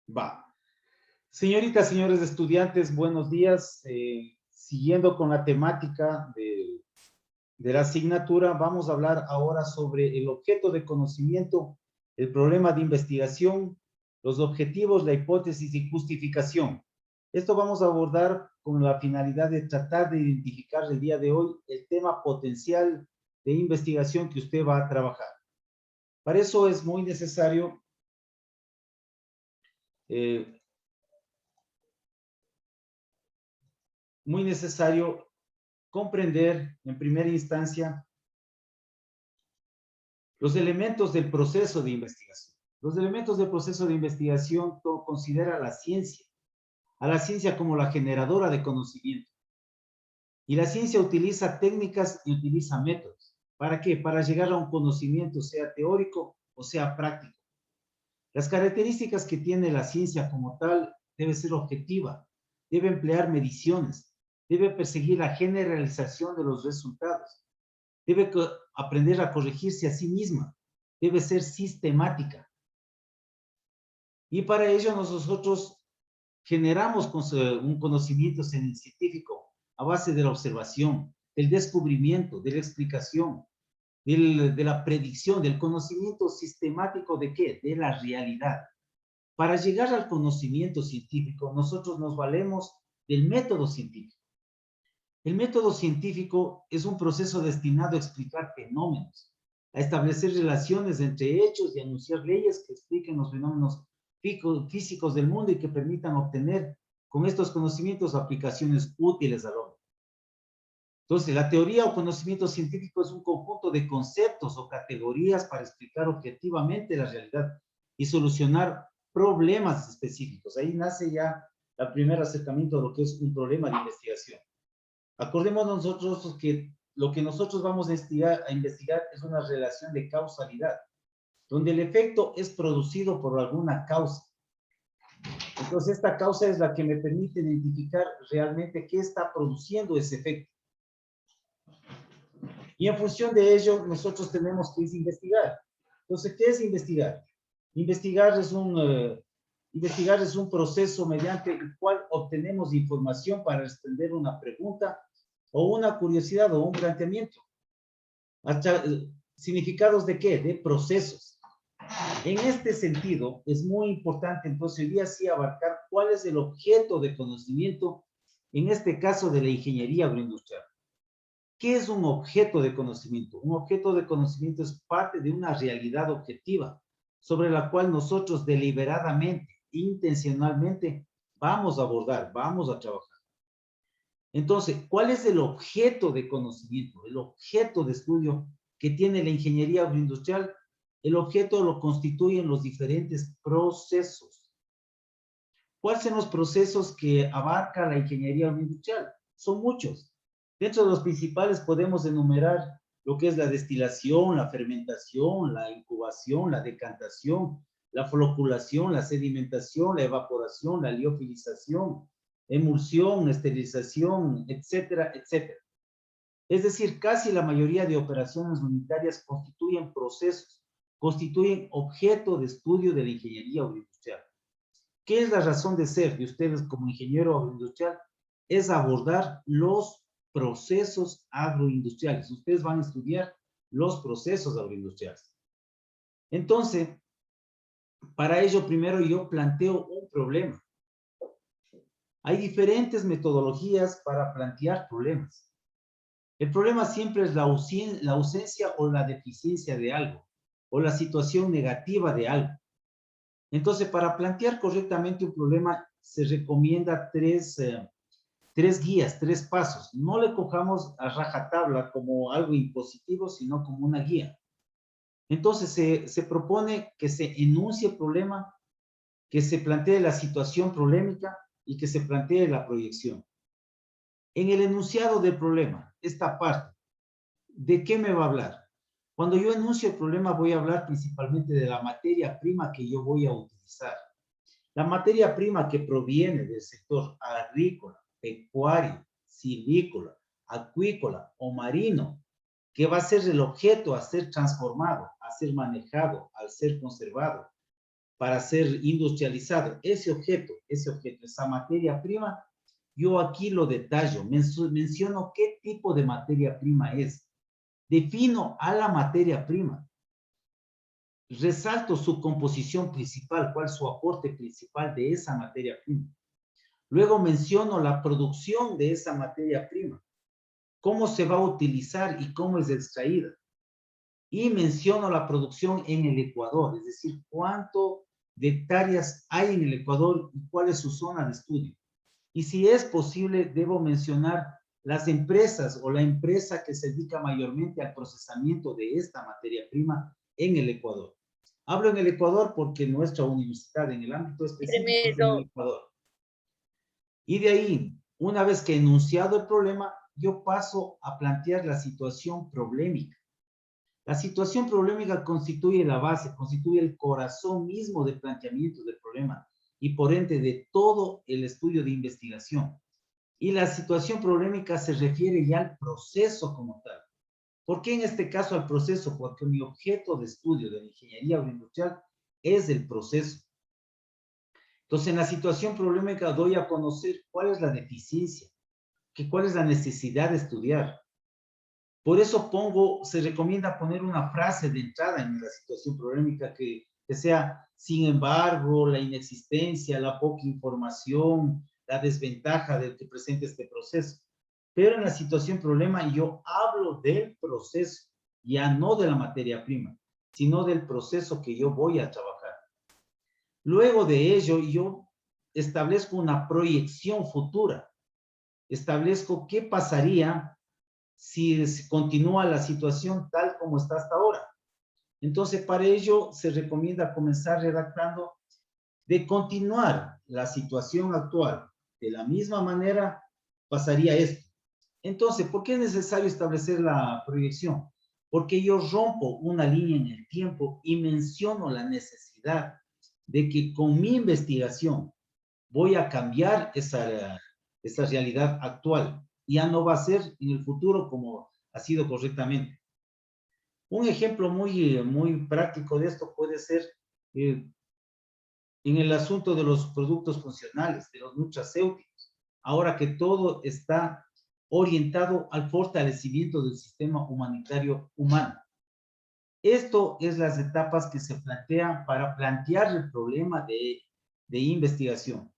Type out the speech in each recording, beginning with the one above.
Va. Señoritas, señores estudiantes, buenos días. Siguiendo con la temática de la asignatura, vamos a hablar ahora sobre el objeto de conocimiento, el problema de investigación, los objetivos, la hipótesis y justificación. Esto vamos a abordar con la finalidad de tratar de identificar el día de hoy el tema potencial de investigación que usted va a trabajar. Para eso es eh, muy necesario comprender en primera instancia los elementos del proceso de investigación. Los elementos del proceso de investigación considera a la ciencia como la generadora de conocimiento. Y la ciencia utiliza técnicas y utiliza métodos. ¿Para qué? Para llegar a un conocimiento, sea teórico o sea práctico. Las características que tiene la ciencia como tal debe ser objetiva, debe emplear mediciones, debe perseguir la generalización de los resultados, debe aprender a corregirse a sí misma, debe ser sistemática. Y para ello nosotros generamos un conocimiento científico a base de la observación, del descubrimiento, de la explicación, de la predicción, del conocimiento sistemático de qué? De la realidad. Para llegar al conocimiento científico, nosotros nos valemos del método científico. El método científico es un proceso destinado a explicar fenómenos, a establecer relaciones entre hechos y anunciar leyes que expliquen los fenómenos físicos del mundo y que permitan obtener con estos conocimientos aplicaciones útiles al hombre. Entonces, la teoría o conocimiento científico es un conjunto de conceptos o categorías para explicar objetivamente la realidad y solucionar problemas específicos. Ahí nace ya el primer acercamiento a lo que es un problema de investigación. Acordemos nosotros que lo que nosotros vamos a investigar es una relación de causalidad, donde el efecto es producido por alguna causa. Entonces, esta causa es la que me permite identificar realmente qué está produciendo ese efecto. Y en función de ello, nosotros tenemos que investigar. Entonces, ¿qué es investigar? Investigar investigar es un proceso mediante el cual obtenemos información para responder una pregunta o una curiosidad o un planteamiento. ¿Significados de qué? De procesos. En este sentido, es muy importante entonces hoy día sí abarcar cuál es el objeto de conocimiento, en este caso de la ingeniería agroindustrial. ¿Qué es un objeto de conocimiento? Un objeto de conocimiento es parte de una realidad objetiva sobre la cual nosotros deliberadamente, intencionalmente, vamos a abordar, vamos a trabajar. Entonces, ¿cuál es el objeto de conocimiento? El objeto de estudio que tiene la ingeniería agroindustrial. El objeto lo constituyen los diferentes procesos. ¿Cuáles son los procesos que abarca la ingeniería agroindustrial? Son muchos. Dentro de los principales podemos enumerar lo que es la destilación, la fermentación, la incubación, la decantación, la floculación, la sedimentación, la evaporación, la liofilización, emulsión, esterilización, etcétera, etcétera. Es decir, casi la mayoría de operaciones unitarias constituyen procesos, constituyen objeto de estudio de la ingeniería agroindustrial. ¿Qué es la razón de ser de ustedes como ingeniero agroindustrial? Es abordar los procesos agroindustriales. Ustedes van a estudiar los procesos agroindustriales. Entonces, para ello, primero yo planteo un problema. Hay diferentes metodologías para plantear problemas. El problema siempre es la ausencia o la deficiencia de algo, o la situación negativa de algo. Entonces, para plantear correctamente un problema, se recomienda tres guías, tres pasos. No le cojamos a rajatabla como algo impositivo, sino como una guía. Entonces, se propone que se enuncie el problema, que se plantee la situación problemática y que se plantee la proyección. En el enunciado del problema, esta parte, ¿de qué me va a hablar? Cuando yo enuncio el problema, voy a hablar principalmente de la materia prima que yo voy a utilizar. La materia prima que proviene del sector agrícola, pecuario, silvícola, acuícola o marino, que va a ser el objeto a ser transformado, a ser manejado, a ser conservado, para ser industrializado. Ese objeto, esa materia prima, yo aquí lo detallo, menciono qué tipo de materia prima es, defino a la materia prima, resalto su composición principal, cuál es su aporte principal de esa materia prima. Luego menciono la producción de esa materia prima, cómo se va a utilizar y cómo es extraída. Y menciono la producción en el Ecuador, es decir, cuánto de hectáreas hay en el Ecuador y cuál es su zona de estudio. Y si es posible, debo mencionar las empresas o la empresa que se dedica mayormente al procesamiento de esta materia prima en el Ecuador. Hablo en el Ecuador porque nuestra universidad en el ámbito específico es en el Ecuador. Y de ahí, una vez que he enunciado el problema, yo paso a plantear la situación problemática. La situación problemática constituye la base, constituye el corazón mismo del planteamiento del problema y por ende de todo el estudio de investigación. Y la situación problemática se refiere ya al proceso como tal. ¿Por qué en este caso al proceso? Porque mi objeto de estudio de la ingeniería agroindustrial es el proceso. Entonces, en la situación problemática doy a conocer cuál es la deficiencia, cuál es la necesidad de estudiar. Por eso se recomienda poner una frase de entrada en la situación problemática que sea, sin embargo, la inexistencia, la poca información, la desventaja del que presenta este proceso. Pero en la situación problema yo hablo del proceso, ya no de la materia prima, sino del proceso que yo voy a trabajar. Luego de ello, yo establezco una proyección futura. Establezco qué pasaría si continúa la situación tal como está hasta ahora. Entonces, para ello se recomienda comenzar redactando de continuar la situación actual. De la misma manera, pasaría esto. Entonces, ¿por qué es necesario establecer la proyección? Porque yo rompo una línea en el tiempo y menciono la necesidad de que con mi investigación voy a cambiar esa realidad actual. Ya no va a ser en el futuro como ha sido correctamente. Un ejemplo muy práctico de esto puede ser en el asunto de los productos funcionales, de los nutracéuticos. Ahora que todo está orientado al fortalecimiento del sistema humanitario humano. Esto es las etapas que se plantean para plantear el problema de investigación.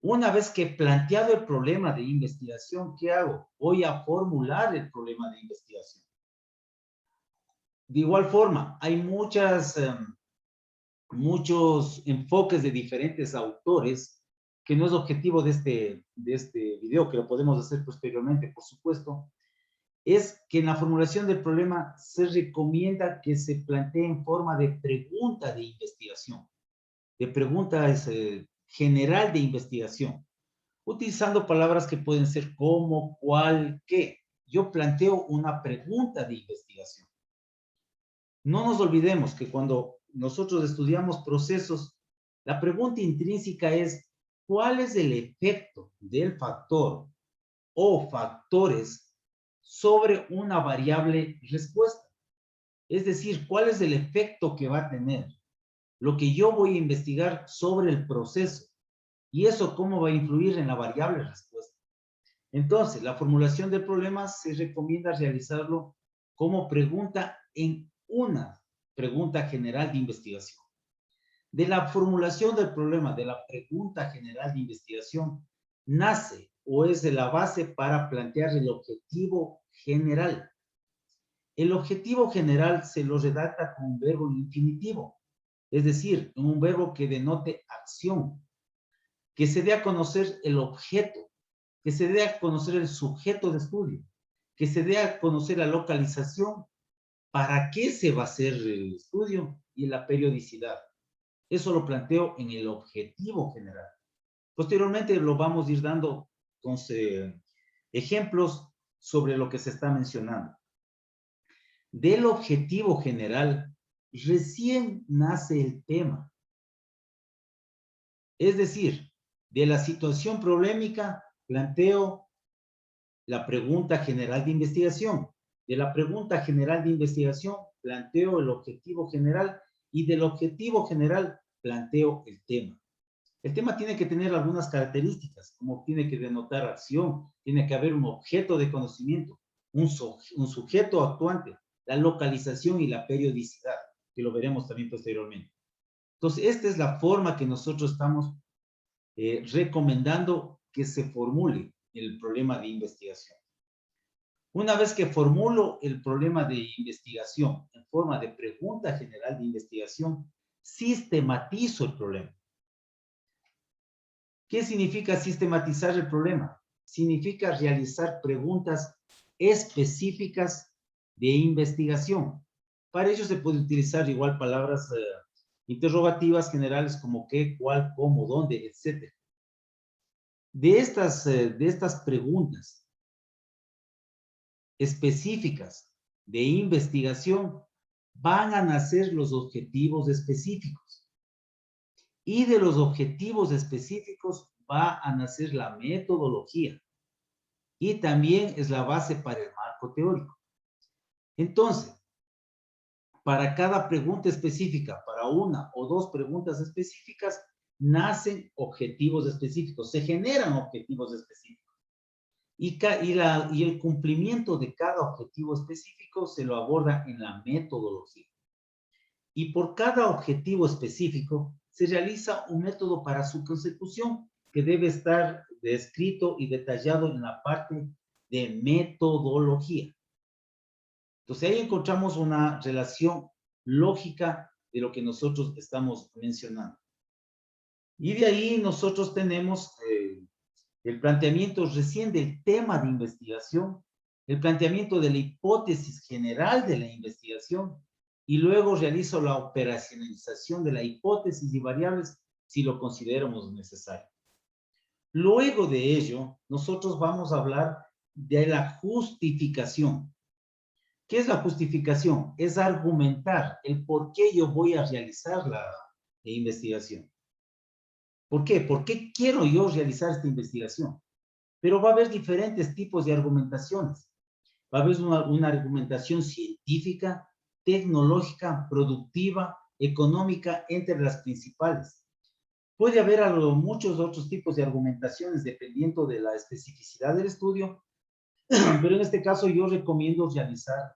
Una vez que he planteado el problema de investigación, ¿qué hago? Voy a formular el problema de investigación. De igual forma, hay muchos enfoques de diferentes autores, que no es objetivo de este video, que lo podemos hacer posteriormente, por supuesto, es que en la formulación del problema se recomienda que se plantee en forma de pregunta de investigación, de pregunta general de investigación, utilizando palabras que pueden ser cómo, cuál, qué. Yo planteo una pregunta de investigación. No nos olvidemos que cuando nosotros estudiamos procesos, la pregunta intrínseca es, ¿cuál es el efecto del factor o factores sobre una variable respuesta? Es decir, ¿cuál es el efecto que va a tener lo que yo voy a investigar sobre el proceso? Y eso, ¿cómo va a influir en la variable respuesta? Entonces, la formulación del problema se recomienda realizarlo como pregunta en una pregunta general de investigación. De la formulación del problema, de la pregunta general de investigación, nace o es de la base para plantear el objetivo general. El objetivo general se lo redacta con un verbo infinitivo, es decir, un verbo que denote acción, que se dé a conocer el objeto, que se dé a conocer el sujeto de estudio, que se dé a conocer la localización, para qué se va a hacer el estudio y la periodicidad. Eso lo planteo en el objetivo general. Posteriormente lo vamos a ir dando con ejemplos sobre lo que se está mencionando. Del objetivo general, recién nace el tema. Es decir, de la situación problemática, planteo la pregunta general de investigación. De la pregunta general de investigación, planteo el objetivo general y del objetivo general planteo el tema. El tema tiene que tener algunas características, como tiene que denotar acción, tiene que haber un objeto de conocimiento, un sujeto actuante, la localización y la periodicidad, que lo veremos también posteriormente. Entonces, esta es la forma que nosotros estamos recomendando que se formule el problema de investigación. Una vez que formulo el problema de investigación en forma de pregunta general de investigación, sistematizo el problema. ¿Qué significa sistematizar el problema? Significa realizar preguntas específicas de investigación. Para ello se puede utilizar igual palabras interrogativas generales como qué, cuál, cómo, dónde, etc. De estas preguntas específicas de investigación van a nacer los objetivos específicos. Y de los objetivos específicos va a nacer la metodología. Y también es la base para el marco teórico. Entonces, para cada pregunta específica, para una o dos preguntas específicas, nacen objetivos específicos, se generan objetivos específicos. Y el cumplimiento de cada objetivo específico se lo aborda en la metodología. Y por cada objetivo específico se realiza un método para su consecución que debe estar descrito y detallado en la parte de metodología. Entonces ahí encontramos una relación lógica de lo que nosotros estamos mencionando. Y de ahí nosotros tenemos el planteamiento recién del tema de investigación, el planteamiento de la hipótesis general de la investigación, y luego realizo la operacionalización de la hipótesis y variables si lo consideramos necesario. Luego de ello, nosotros vamos a hablar de la justificación. ¿Qué es la justificación? Es argumentar el por qué yo voy a realizar la investigación. ¿Por qué? ¿Por qué quiero yo realizar esta investigación? Pero va a haber diferentes tipos de argumentaciones. Va a haber una argumentación científica, tecnológica, productiva, económica, entre las principales. Puede haber muchos otros tipos de argumentaciones dependiendo de la especificidad del estudio, pero en este caso yo recomiendo realizar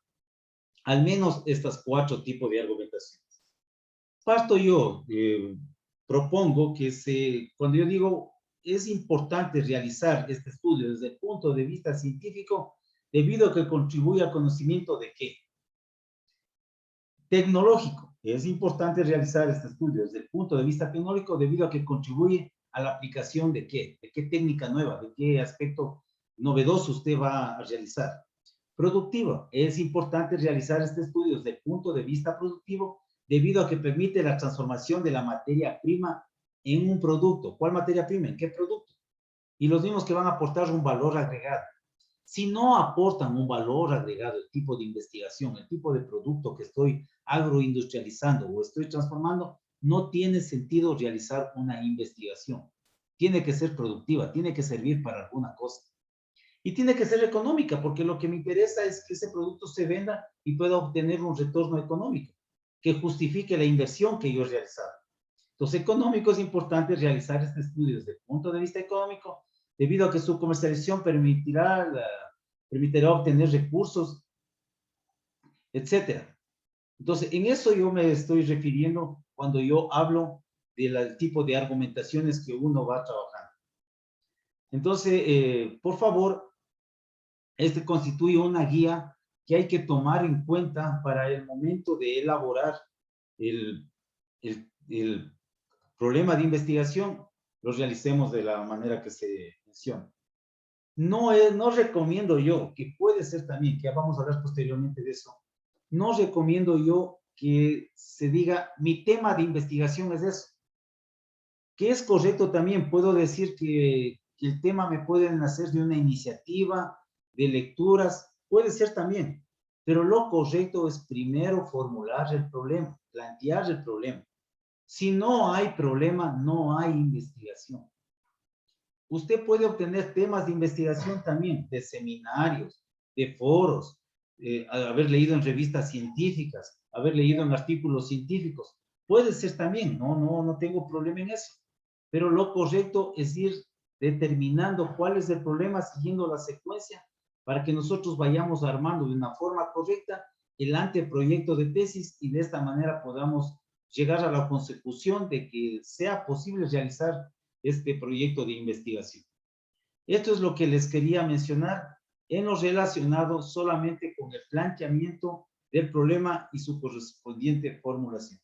al menos estos 4 tipos de argumentaciones. Parto yo, propongo que cuando yo digo es importante realizar este estudio desde el punto de vista científico, debido a que contribuye al conocimiento de qué. Tecnológico. Es importante realizar este estudio desde el punto de vista tecnológico debido a que contribuye a la aplicación de qué técnica nueva, de qué aspecto novedoso usted va a realizar. Productivo. Es importante realizar este estudio desde el punto de vista productivo debido a que permite la transformación de la materia prima en un producto. ¿Cuál materia prima? ¿En qué producto? Y los mismos que van a aportar un valor agregado. Si no aportan un valor agregado, el tipo de investigación, el tipo de producto que estoy agroindustrializando o estoy transformando, no tiene sentido realizar una investigación. Tiene que ser productiva, tiene que servir para alguna cosa. Y tiene que ser económica, porque lo que me interesa es que ese producto se venda y pueda obtener un retorno económico que justifique la inversión que yo he realizado. Entonces, económico es importante realizar este estudio desde el punto de vista económico, debido a que su comercialización permitirá obtener recursos, etcétera. Entonces, en eso yo me estoy refiriendo cuando yo hablo del tipo de argumentaciones que uno va trabajando. Entonces, por favor, este constituye una guía que hay que tomar en cuenta para el momento de elaborar el problema de investigación, lo realicemos de la manera que se menciona. No recomiendo yo, que puede ser también, que vamos a hablar posteriormente de eso, no recomiendo yo que se diga, mi tema de investigación es eso. Que es correcto también, puedo decir que el tema me puede nacer de una iniciativa, de lecturas, puede ser también, pero lo correcto es primero formular el problema, plantear el problema. Si no hay problema, no hay investigación. Usted puede obtener temas de investigación también, de seminarios, de foros, haber leído en revistas científicas, haber leído en artículos científicos, Puede ser también, no tengo problema en eso. Pero lo correcto es ir determinando cuál es el problema siguiendo la secuencia para que nosotros vayamos armando de una forma correcta el anteproyecto de tesis y de esta manera podamos llegar a la consecución de que sea posible realizar este proyecto de investigación. Esto es lo que les quería mencionar en lo relacionado solamente con el planteamiento del problema y su correspondiente formulación.